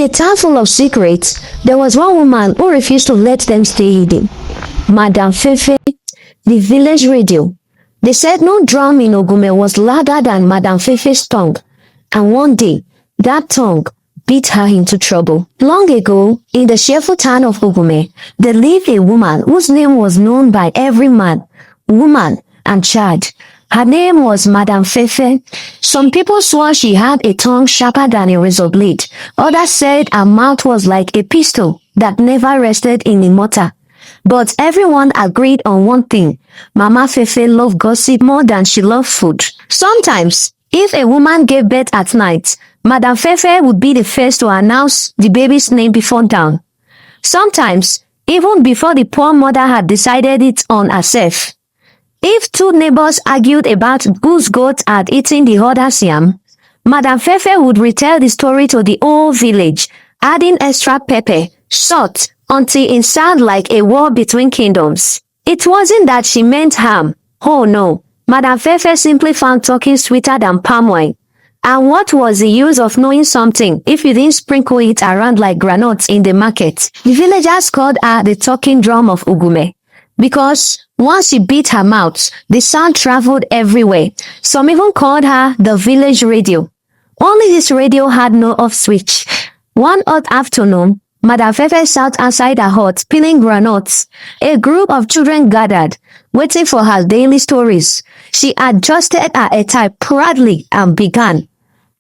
a town full of secrets, there was one woman who refused to let them stay hidden. Madame Fefe, the village radio. They said no drum in Ogume was louder than Madame Fefe's tongue. And one day, that tongue beat her into trouble. Long ago, in the cheerful town of Ogume, there lived a woman whose name was known by every man, woman, and child. Her name was Madame Fefe. Some people swore she had a tongue sharper than a razor blade. Others said her mouth was like a pistol that never rested in a mortar. But everyone agreed on one thing. Mama Fefe loved gossip more than she loved food. Sometimes, if a woman gave birth at night, Madame Fefe would be the first to announce the baby's name before dawn. Sometimes, even before the poor mother had decided it on herself. If two neighbors argued about whose goat had eaten the other's yam, Madame Fefe would retell the story to the whole village, adding extra pepper, salt, until it sounded like a war between kingdoms. It wasn't that she meant harm. Oh no, Madame Fefe simply found talking sweeter than palm wine. And what was the use of knowing something if you didn't sprinkle it around like granules in the market? The villagers called her the talking drum of Ogume. Because once she beat her mouth, the sound traveled everywhere. Some even called her the village radio. Only this radio had no off switch. One hot afternoon, Madame Fefe sat outside her hut peeling granules. A group of children gathered, waiting for her daily stories. She adjusted her attire proudly and began.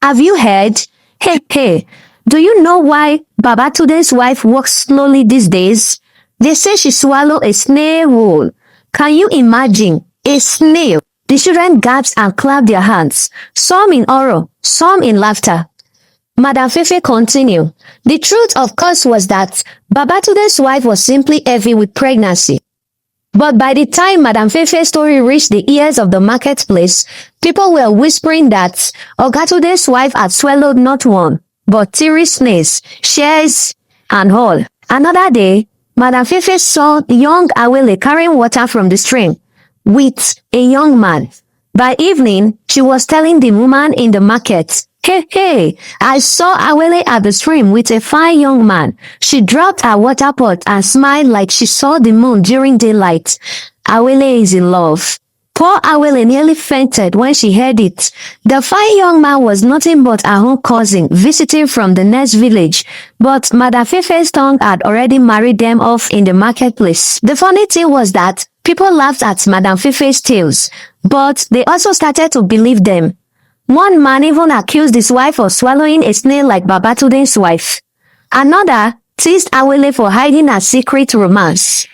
Have you heard? Hey, do you know why Babatude's wife walks slowly these days? They say she swallowed a snail whole. Can you imagine? A snail. The children gasped and clapped their hands, some in horror, some in laughter. Madame Fefe continued. The truth, of course, was that Babatude's wife was simply heavy with pregnancy. But by the time Madame Fefe's story reached the ears of the marketplace, people were whispering that Ogatude's wife had swallowed not one, but 3 snails, shares, and all. Another day, Madame Fefe saw young Awele carrying water from the stream with a young man. By evening, she was telling the woman in the market, Hey, I saw Awele at the stream with a fine young man. She dropped her water pot and smiled like she saw the moon during daylight. Awele is in love. Poor Awele nearly fainted when she heard it. The fine young man was nothing but her own cousin visiting from the next village, but Madame Fefe's tongue had already married them off in the marketplace. The funny thing was that people laughed at Madame Fefe's tales, but they also started to believe them. One man even accused his wife of swallowing a snail like Babatude's wife. Another teased Awele for hiding her secret romance.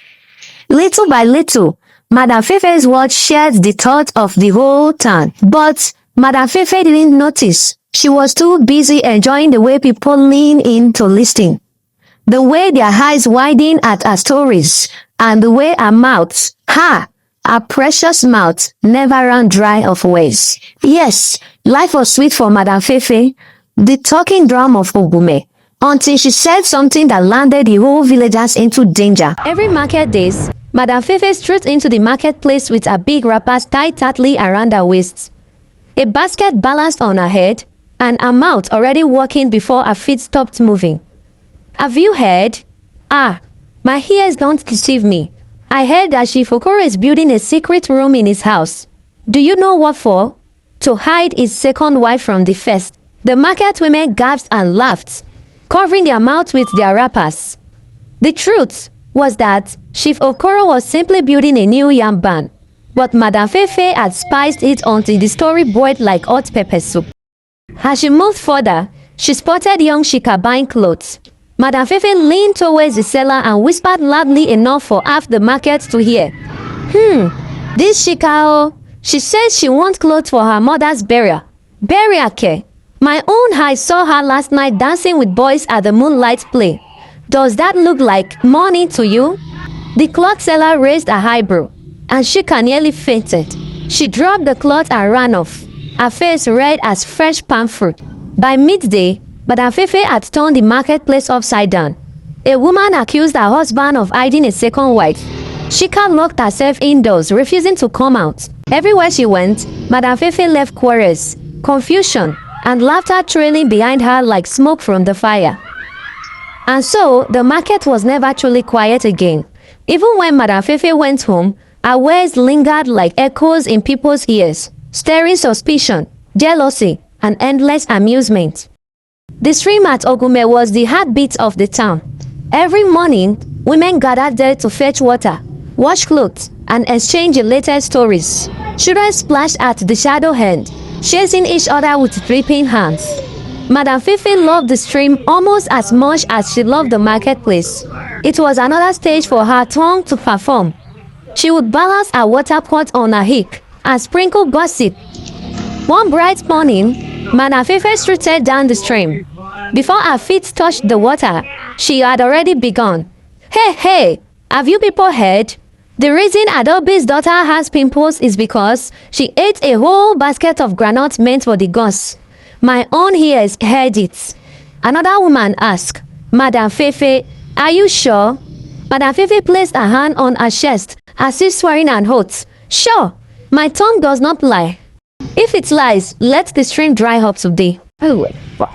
Little by little, Madame Fefe's words shared the thought of the whole town. But Madame Fefe didn't notice. She was too busy enjoying the way people leaned in to listen. The way their eyes widened at her stories, and the way her mouth, her precious mouth, never ran dry of words. Yes, life was sweet for Madame Fefe, the talking drum of Ogume, until she said something that landed the whole villagers into danger. Every market days, Madame Fefe strode into the marketplace with her big wrappers tied tightly around her waist, a basket balanced on her head, and her mouth already working before her feet stopped moving. Have you heard? My ears don't deceive me. I heard that Chief Okoro is building a secret room in his house. Do you know what for? To hide his second wife from the first. The market women gasped and laughed, covering their mouths with their wrappers. The truth was that Chief Okoro was simply building a new yam barn, but Madame Fefe had spiced it until the story boiled like hot pepper soup. As she moved further, she spotted young Shika buying clothes. Madame Fefe leaned towards the seller and whispered loudly enough for half the market to hear. This Shika, she says she wants clothes for her mother's burial. Burial care. My own eyes saw her last night dancing with boys at the moonlight play. Does that look like money to you? The cloth seller raised a eyebrow, and Shika nearly fainted. She dropped the cloth and ran off, her face red as fresh palm fruit. By midday, Madame Fefe had turned the marketplace upside down. A woman accused her husband of hiding a second wife. Shika locked herself indoors, refusing to come out. Everywhere she went, Madame Fefe left quarrels, confusion, and laughter trailing behind her like smoke from the fire. And so, the market was never truly quiet again. Even when Madam Fefe went home, her words lingered like echoes in people's ears, stirring suspicion, jealousy, and endless amusement. The stream at Ogume was the heartbeat of the town. Every morning, women gathered there to fetch water, wash clothes, and exchange related stories. Children splashed at the shadow end, chasing each other with dripping hands. Madam Fefe loved the stream almost as much as she loved the marketplace. It was another stage for her tongue to perform. She would balance her water pot on her hick and sprinkle gossip. One bright morning, Madam Fefe strutted down the stream. Before her feet touched the water, she had already begun. Hey, hey, have you people heard? The reason Adobe's daughter has pimples is because she ate a whole basket of granuts meant for the gods. My own ears heard it. Another woman asked, Madam Fefe, are you sure? Madam Fefe placed her hand on her chest as if swearing an oath. Sure, my tongue does not lie. If it lies, let the stream dry up today.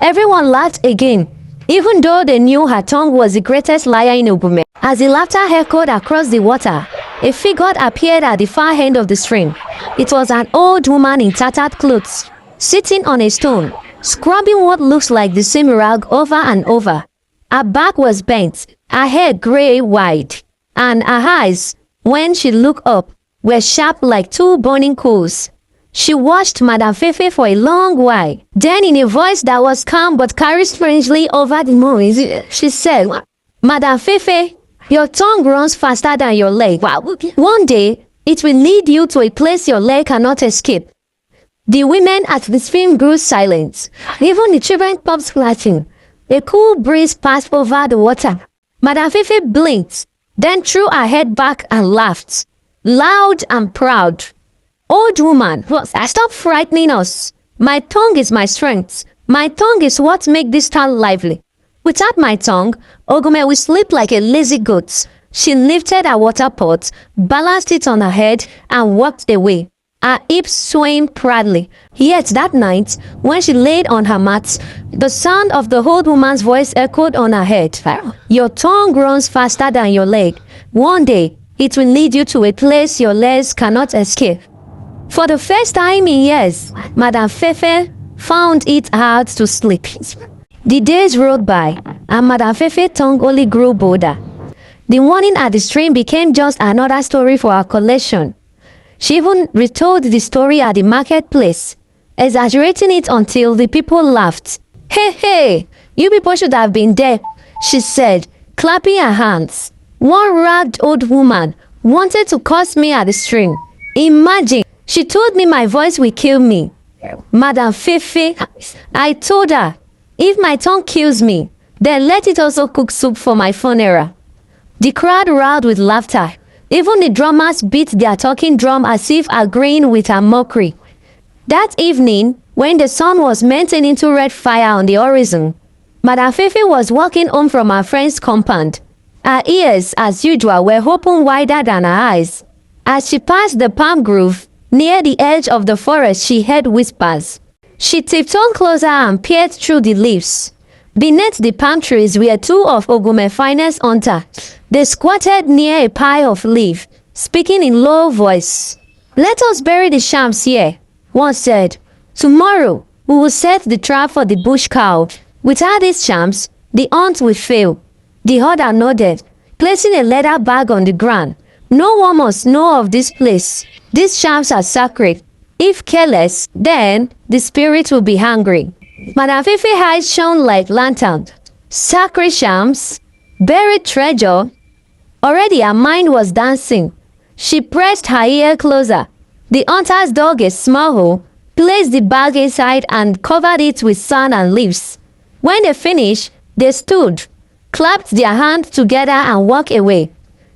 Everyone laughed again, even though they knew her tongue was the greatest liar in Ubume. As the laughter echoed across the water, a figure appeared at the far end of the stream. It was an old woman in tattered clothes, sitting on a stone, scrubbing what looks like the same rag over and over. Her back was bent, her hair grey-wide, and her eyes, when she looked up, were sharp like two burning coals. She watched Madam Fefe for a long while. Then in a voice that was calm but carried strangely over the moons, she said, Madam Fefe, your tongue runs faster than your leg. One day, it will lead you to a place your leg cannot escape. The women at the stream grew silent. Even the children stopped splashing. A cool breeze passed over the water. Madam Fefe blinked, then threw her head back and laughed, loud and proud. Old woman, stop frightening us. My tongue is my strength. My tongue is what makes this town lively. Without my tongue, Ogume will sleep like a lazy goat. She lifted her water pot, balanced it on her head, and walked away, her hips swaying proudly. Yet that night, when she laid on her mat, the sound of the old woman's voice echoed on her head. Your tongue runs faster than your leg. One day, it will lead you to a place your legs cannot escape. For the first time in years, Madam Fefe found it hard to sleep. The days rolled by, and Madam Fefe's tongue only grew bolder. The warning at the stream became just another story for her collection. She even retold the story at the marketplace, exaggerating it until the people laughed. Hey, hey, you people should have been there, she said, clapping her hands. One ragged old woman wanted to curse me at the stream. Imagine, she told me my voice will kill me. Madam Fefe, I told her, if my tongue kills me, then let it also cook soup for my funeral. The crowd roared with laughter. Even the drummers beat their talking drum as if agreeing with her mockery. That evening, when the sun was melting into red fire on the horizon, Madam Fefe was walking home from her friend's compound. Her ears, as usual, were open wider than her eyes. As she passed the palm grove, near the edge of the forest, she heard whispers. She tiptoed closer and peered through the leaves. Beneath the palm trees were two of Ogume's finest hunters. They squatted near a pile of leaves, speaking in low voice. Let us bury the shams here, one said. Tomorrow, we will set the trap for the bush cow. Without these shams, the hunt will fail. The other nodded, placing a leather bag on the ground. No one must know of this place. These shams are sacred. If careless, then the spirit will be hungry. Madam Fefe's eyes shone like lanterns. Sacred shams, buried treasure. Already her mind was dancing. She pressed her ear closer. The hunters dug a small hole, placed the bag inside and covered it with sand and leaves. When they finished, they stood, clapped their hands together and walked away.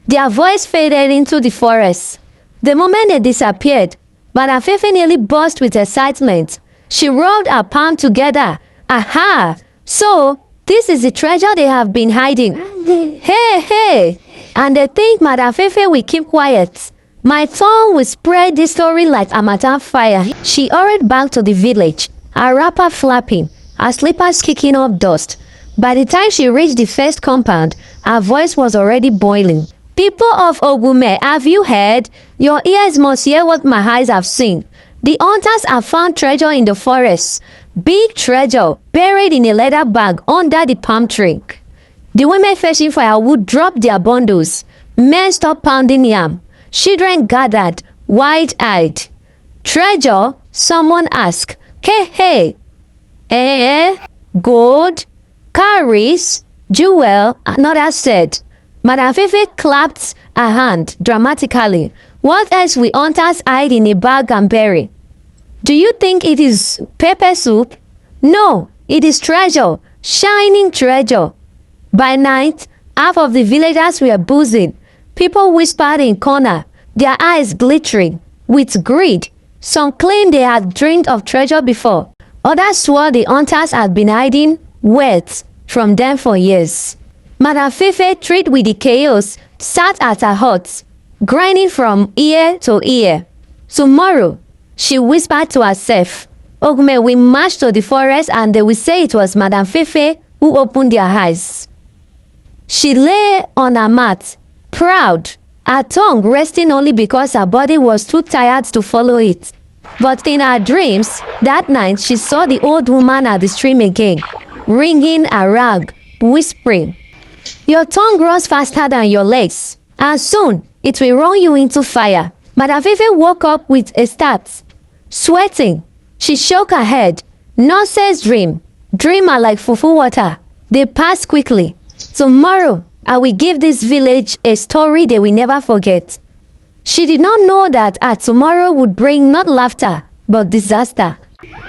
Their voice faded into the forest. The moment they disappeared, Madam Fefe nearly burst with excitement. She rolled her palm together. Aha! So, this is the treasure they have been hiding. Hey, hey! And they think Madam Fefe will keep quiet. My tongue will spread this story like a fire. She hurried back to the village, her wrapper flapping, her slippers kicking up dust. By the time she reached the first compound, her voice was already boiling. People of Ogume, have you heard? Your ears must hear what my eyes have seen. The hunters have found treasure in the forest. Big treasure buried in a leather bag under the palm tree. The women fetching firewood dropped their bundles. Men stopped pounding yam. Children gathered, wide-eyed. Treasure? Someone asked. Hey. Gold? Cowries? Jewel? Another said. Madam Fefe clapped her hand dramatically. What else will hunters hide in a bag and bury? Do you think it is pepper soup? No, it is treasure. Shining treasure. By night, half of the villagers were boozing. People whispered in corner, their eyes glittering with greed. Some claimed they had dreamed of treasure before. Others swore the hunters had been hiding wealth from them for years. Madam Fefe, treated with the chaos, sat at her hut, grinding from ear to ear. Tomorrow, she whispered to herself, Ogume will march to the forest and they will say it was Madam Fefe who opened their eyes. She lay on her mat, proud, her tongue resting only because her body was too tired to follow it. But in her dreams, that night she saw the old woman at the stream again, wringing a rag, whispering, your tongue grows faster than your legs, and soon it will run you into fire. Madam Fefe woke up with a start. Sweating, she shook her head. Nonsense dream. Dream are like fufu water. They pass quickly. Tomorrow, I will give this village a story they will never forget. She did not know that her tomorrow would bring not laughter, but disaster.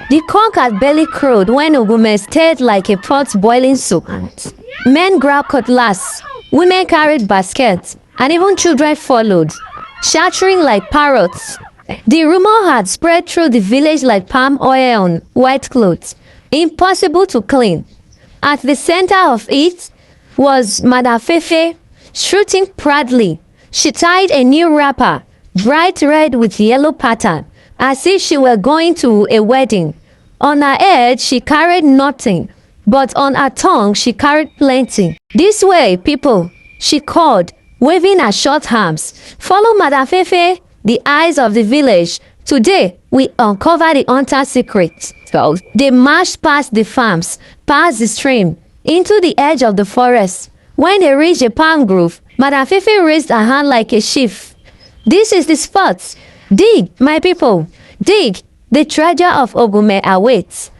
The cock had barely crowed when Ogume stirred like a pot boiling soup. Men grabbed cutlass, women carried baskets, and even children followed, chattering like parrots. The rumor had spread through the village like palm oil on white clothes, impossible to clean. At the center of it was Madam Fefe, shooting proudly. She tied a new wrapper, bright red with yellow pattern, as if she were going to a wedding. On her head, she carried nothing, but on her tongue, she carried plenty. This way, people, she called, waving her short arms. Follow Madam Fefe, the eyes of the village. Today, we uncover the hunter's secret. So they marched past the farms, past the stream, into the edge of the forest. When they reached a palm grove, Madam Fefe raised her hand like a chief. This is the spot. Dig, my people, dig. The treasure of Ogume awaits.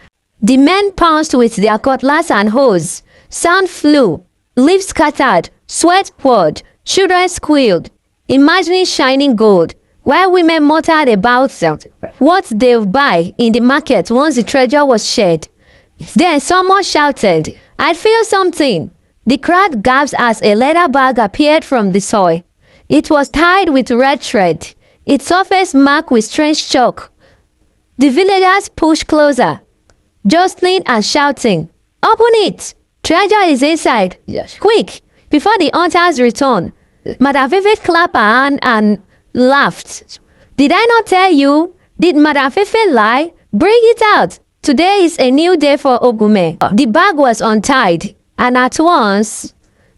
The men pounced with their cutlass and hoes. Sound flew, leaves scattered, sweat poured, children squealed, imagining shining gold, while women muttered about what they'll buy in the market once the treasure was shared. Then someone shouted, I feel something. The crowd gasped as a leather bag appeared from the soil. It was tied with red thread, its surface marked with strange chalk. The villagers pushed closer, jostling and shouting, Open it! Treasure is inside! Yes. Quick! Before the hunters return. Madam Fefe clapped her hand and laughed. Did I not tell you? Did Madam Fefe lie? Bring it out! Today is a new day for Ogume. The bag was untied, and at once,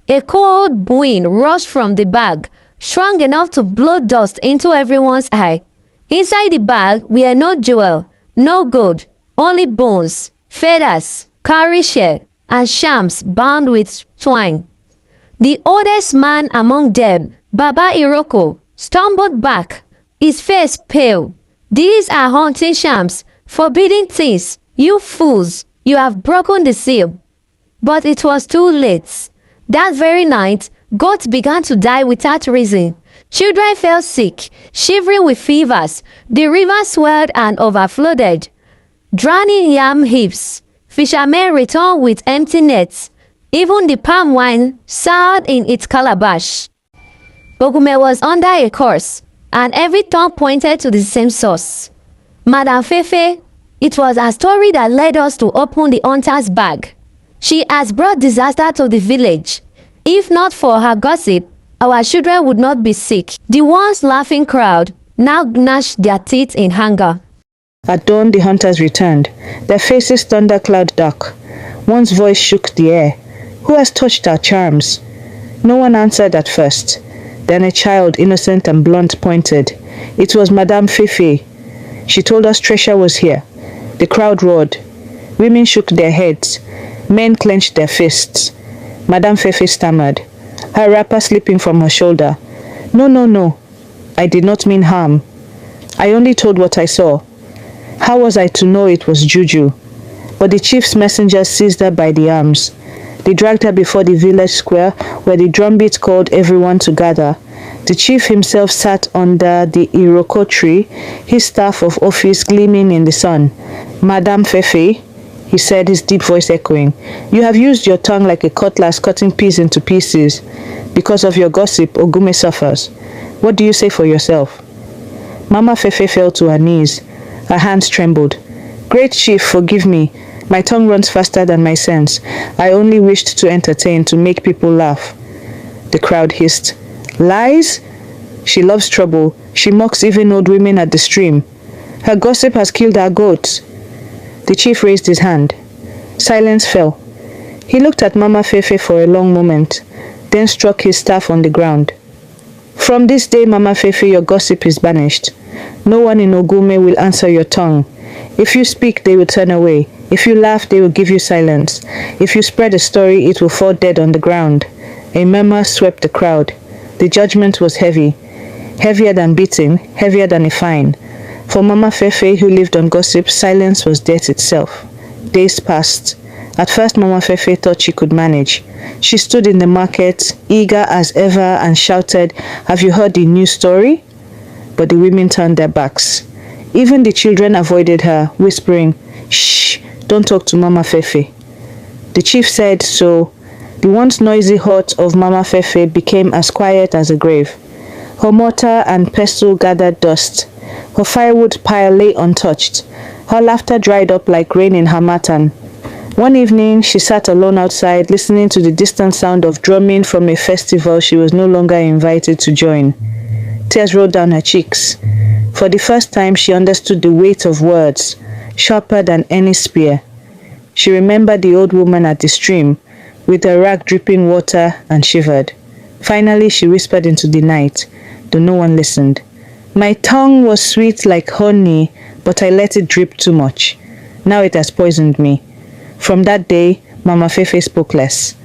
a cold wind rushed from the bag, strong enough to blow dust into everyone's eye. Inside the bag were no jewel, no gold, only bones, feathers, cowrie shell, and shams bound with twine. The oldest man among them, Baba Iroko, stumbled back, his face pale. These are haunting shams, forbidden things. You fools, you have broken the seal. But it was too late. That very night, goats began to die without reason. Children fell sick, shivering with fevers. The river swelled and overflowed, drowning yam heaps. Fishermen returned with empty nets. Even the palm wine soured in its calabash. Ogume was under a curse, and every tongue pointed to the same source. Madam Fefe, it was a story that led us to open the hunter's bag. She has brought disaster to the village. If not for her gossip, our children would not be sick. The once laughing crowd now gnashed their teeth in anger. At dawn, the hunters returned, their faces thundercloud dark. One's voice shook the air. Who has touched our charms? No one answered at first. Then a child, innocent and blunt, pointed. It was Madame Fefe. She told us treasure was here. The crowd roared. Women shook their heads. Men clenched their fists. Madame Fefe stammered, her wrapper slipping from her shoulder. No, no, no. I did not mean harm. I only told what I saw. How was I to know it was juju? But the chief's messengers seized her by the arms. They dragged her before the village square, where the drumbeat called everyone to gather. The chief himself sat under the iroko tree, his staff of office gleaming in the sun. Madame Fefe, he said, his deep voice echoing, you have used your tongue like a cutlass cutting peas into pieces. Because of your gossip, Ogume suffers. What do you say for yourself? Mama Fefe fell to her knees. Her hands trembled. Great chief, forgive me. My tongue runs faster than my sense. I only wished to entertain, to make people laugh. The crowd hissed. Lies? She loves trouble. She mocks even old women at the stream. Her gossip has killed our goats. The chief raised his hand. Silence fell. He looked at Mama Fefe for a long moment, then struck his staff on the ground. From this day, Mama Fefe, your gossip is banished. No one in Ogume will answer your tongue. If you speak, they will turn away. If you laugh, they will give you silence. If you spread a story, it will fall dead on the ground. A murmur swept the crowd. The judgment was heavy. Heavier than beating, heavier than a fine. For Mama Fefe, who lived on gossip, silence was death itself. Days passed. At first, Mama Fefe thought she could manage. She stood in the market, eager as ever, and shouted, Have you heard the new story? But the women turned their backs. Even the children avoided her, whispering, Shh, don't talk to Mama Fefe. The chief said so. The once noisy hut of Mama Fefe became as quiet as a grave. Her mortar and pestle gathered dust. Her firewood pile lay untouched. Her laughter dried up like rain in Harmattan. One evening, she sat alone outside, listening to the distant sound of drumming from a festival she was no longer invited to join. Tears rolled down her cheeks. For the first time, she understood the weight of words, sharper than any spear. She remembered the old woman at the stream, with her rag dripping water, and shivered. Finally, she whispered into the night, though no one listened. My tongue was sweet like honey, but I let it drip too much. Now it has poisoned me. From that day, Mama Fefe spoke less.